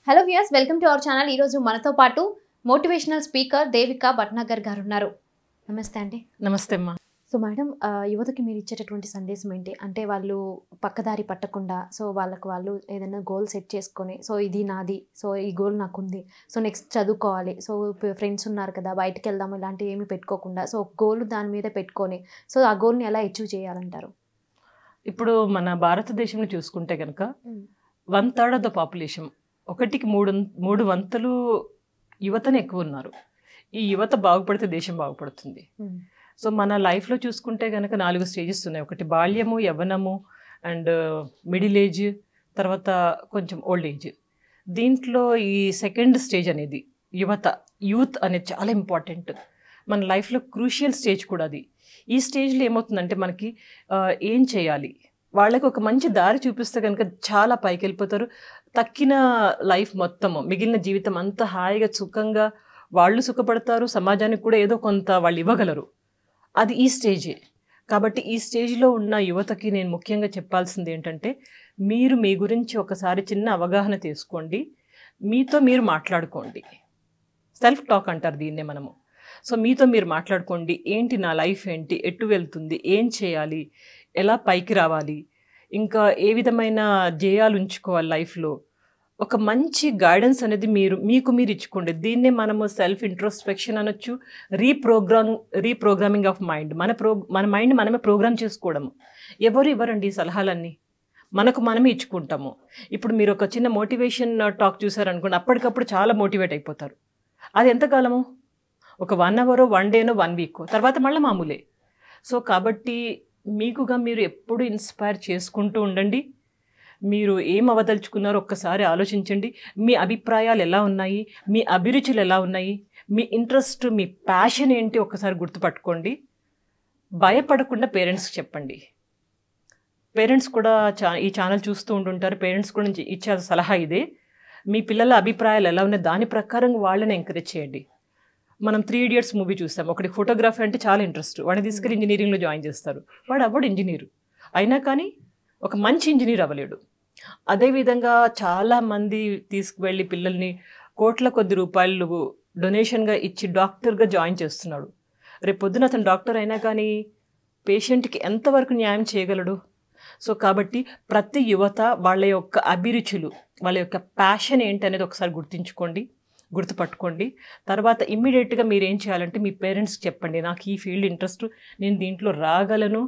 Hello viewers, welcome to our channel. ఈరోజు మనతో పాటు మోటివేషనల్ స్పీకర్ దేవిక భట్నాగర్ గారు ఉన్నారు. నమస్తే అండి. నమస్తే అమ్మా. సో మేడం, యువతకి మీరు ఇచ్చేటటువంటి సందేశం ఏంటి? అంటే వాళ్ళు పక్కదారి పట్టకుండా, సో వాళ్ళు ఏదైనా గోల్ సెట్ చేసుకొని, సో ఇది నాది, సో ఈ గోల్ నాకుంది, సో నెక్స్ట్ చదువుకోవాలి, సో ఫ్రెండ్స్ ఉన్నారు కదా బయటకు వెళ్దాం, ఇలాంటివి ఏమి పెట్టుకోకుండా, సో గోల్ దాని మీద పెట్టుకొని, సో ఆ గోల్ని ఎలా అచీవ్ చేయాలంటారు? ఇప్పుడు మన భారతదేశంలో చూసుకుంటే కనుక 1/3 ఆఫ్ ద పాపులేషన్, ఒకటికి మూడు వంతులు యువతనే ఎక్కువ ఉన్నారు. ఈ యువత బాగుపడితే దేశం బాగుపడుతుంది. సో మన లైఫ్లో చూసుకుంటే కనుక 4 స్టేజెస్ ఉన్నాయి. ఒకటి బాల్యము, యవ్వనము అండ్ మిడిల్ ఏజ్, తర్వాత కొంచెం ఓల్డ్ ఏజ్. దీంట్లో ఈ సెకండ్ స్టేజ్ అనేది యూత్ అనేది చాలా ఇంపార్టెంట్. మన లైఫ్లో క్రూషియల్ స్టేజ్ కూడా అది. ఈ స్టేజ్లో ఏమవుతుందంటే మనకి ఏం చేయాలి, వాళ్ళకి ఒక మంచి దారి చూపిస్తే కనుక చాలా పైకి వెళ్ళిపోతారు. తక్కిన లైఫ్ మొత్తము, మిగిలిన జీవితం అంతా హాయిగా సుఖంగా వాళ్ళు సుఖపడతారు, సమాజానికి కూడా ఏదో కొంత వాళ్ళు ఇవ్వగలరు. అది ఈ స్టేజే. కాబట్టి ఈ స్టేజ్లో ఉన్న యువతకి నేను ముఖ్యంగా చెప్పాల్సింది ఏంటంటే, మీరు మీ గురించి ఒకసారి చిన్న అవగాహన తీసుకోండి, మీతో మీరు మాట్లాడుకోండి. సెల్ఫ్ టాక్ అంటారు దీన్నే మనము. సో మీతో మీరు మాట్లాడుకోండి, ఏంటి నా లైఫ్ ఏంటి, ఎటు వెళ్తుంది, ఏం చేయాలి, ఎలా పైకి రావాలి, ఇంకా ఏ విధమైన ధ్యేయాలు ఉంచుకోవాలి లైఫ్లో. ఒక మంచి గైడెన్స్ అనేది మీకు మీరు ఇచ్చుకోండి. దీన్నే మనము సెల్ఫ్ ఇంట్రోస్పెక్షన్ అనొచ్చు, రీప్రోగ్రామింగ్ ఆఫ్ మైండ్. మన మైండ్ మనమే ప్రోగ్రామ్ చేసుకోవడము. ఎవరు ఇవ్వరండి ఈ సలహాలన్నీ, మనకు మనమే ఇచ్చుకుంటాము. ఇప్పుడు మీరు ఒక చిన్న మోటివేషన్ టాక్ చూసారనుకోండి, అప్పటికప్పుడు చాలా మోటివేట్ అయిపోతారు. అది ఎంతకాలము? ఒక 1 అవరో, 1 డేనో, 1 వీకో, తర్వాత మళ్ళీ మామూలే. సో కాబట్టి మీకుగా మీరు ఎప్పుడు ఇన్స్పైర్ చేసుకుంటూ ఉండండి. మీరు ఏం అవదలుచుకున్నారో ఒక్కసారి ఆలోచించండి. మీ అభిప్రాయాలు ఎలా ఉన్నాయి, మీ అభిరుచులు ఎలా ఉన్నాయి, మీ ఇంట్రెస్ట్, మీ ప్యాషన్ ఏంటి ఒక్కసారి గుర్తుపట్టుకోండి. భయపడకుండా పేరెంట్స్కి చెప్పండి. పేరెంట్స్ కూడా ఈ ఛానల్ చూస్తూ ఉంటుంటారు. పేరెంట్స్ కూడా ఇచ్చే సలహా ఇదే. మీ పిల్లల అభిప్రాయాలు ఎలా ఉన్నాయి, దాని ప్రకారం వాళ్ళని ఎంకరేజ్ చేయండి. మనం 3 Idiots మూవీ చూస్తాం. ఒకటి ఫోటోగ్రఫీ అంటే చాలా ఇంట్రెస్ట్, వాడిని తీసుకెళ్ళి ఇంజనీరింగ్లో జాయిన్ చేస్తారు. వాడు అవ్వడు ఇంజనీర్, అయినా కానీ ఒక మంచి ఇంజనీర్ అవ్వలేడు. అదేవిధంగా చాలామంది తీసుకువెళ్ళి పిల్లల్ని కోట్ల కొద్ది రూపాయలు డొనేషన్గా ఇచ్చి డాక్టర్గా జాయిన్ చేస్తున్నాడు. రేపు పొద్దున అతను డాక్టర్ అయినా కానీ పేషెంట్కి ఎంతవరకు న్యాయం చేయగలడు? సో కాబట్టి ప్రతి యువత వాళ్ళ యొక్క అభిరుచులు, వాళ్ళ యొక్క ప్యాషన్ ఏంటనేది ఒకసారి గుర్తుపట్టుకోండి. తర్వాత ఇమ్మీడియట్గా మీరు ఏం చేయాలంటే మీ పేరెంట్స్కి చెప్పండి, నాకు ఈ ఫీల్డ్ ఇంట్రెస్ట్, నేను దీంట్లో రాగలను,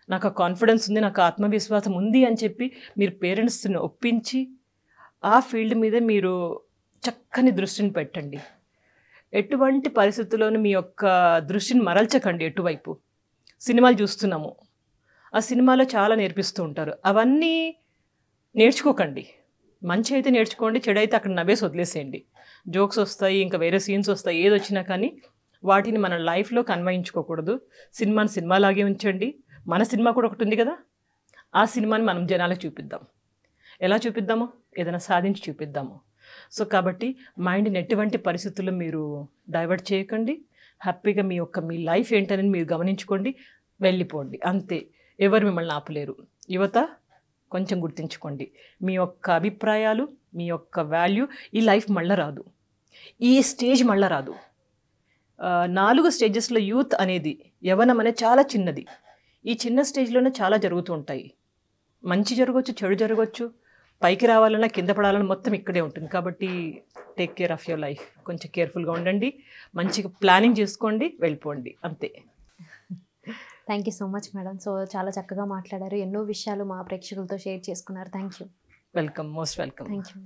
నాకు ఆ కాన్ఫిడెన్స్ ఉంది, నాకు ఆత్మవిశ్వాసం ఉంది అని చెప్పి మీరు పేరెంట్స్ని ఒప్పించి ఆ ఫీల్డ్ మీద మీరు చక్కని దృష్టిని పెట్టండి. ఎటువంటి పరిస్థితుల్లోనూ మీ యొక్క దృష్టిని మరల్చకండి ఎటువైపు. సినిమాలు చూస్తున్నాము, ఆ సినిమాలో చాలా నేర్పిస్తూ ఉంటారు, అవన్నీ నేర్చుకోకండి. మంచి అయితే నేర్చుకోండి, చెడు అయితే అక్కడ నవ్వేసి వదిలేసేయండి. జోక్స్ వస్తాయి, ఇంకా వేరే సీన్స్ వస్తాయి, ఏది వచ్చినా కానీ వాటిని మన లైఫ్లోకి అన్వయించుకోకూడదు. సినిమాని సినిమాలాగే ఉంచండి. మన సినిమా కూడా ఒకటి ఉంది కదా, ఆ సినిమాని మనం జనాలకు చూపిద్దాం. ఎలా చూపిద్దాము? ఏదైనా సాధించి చూపిద్దాము. సో కాబట్టి మైండ్ని ఎటువంటి పరిస్థితుల్లో మీరు డైవర్ట్ చేయకండి. హ్యాపీగా మీ లైఫ్ ఏంటనేది మీరు గమనించుకోండి, వెళ్ళిపోండి, అంతే. ఎవరు మిమ్మల్ని ఆపలేరు. యువత కొంచెం గుర్తుంచుకోండి, మీ యొక్క అభిప్రాయాలు, మీ యొక్క వాల్యూ, ఈ లైఫ్ మళ్ళీ రాదు, ఈ స్టేజ్ మళ్ళీ రాదు. 4 స్టేజెస్లో యూత్ అనేది, యవ్వనం అనేది చాలా చిన్నది. ఈ చిన్న స్టేజ్లోనే చాలా జరుగుతూ ఉంటాయి. మంచి జరగవచ్చు, చెడు జరగవచ్చు, పైకి రావాలన్నా కింద పడాలన్నా మొత్తం ఇక్కడే ఉంటుంది. కాబట్టి take care of your life. కొంచెం కేర్ఫుల్గా ఉండండి, మంచిగా ప్లానింగ్ చేసుకోండి, వెళ్ళిపోండి, అంతే. Thank you so much madam. So చాలా చక్కగా మాట్లాడారు, ఎన్నో విషయాలు మా ప్రేక్షకులతో షేర్ చేసుకున్నారు. Thank you. Welcome, most welcome. Thank you.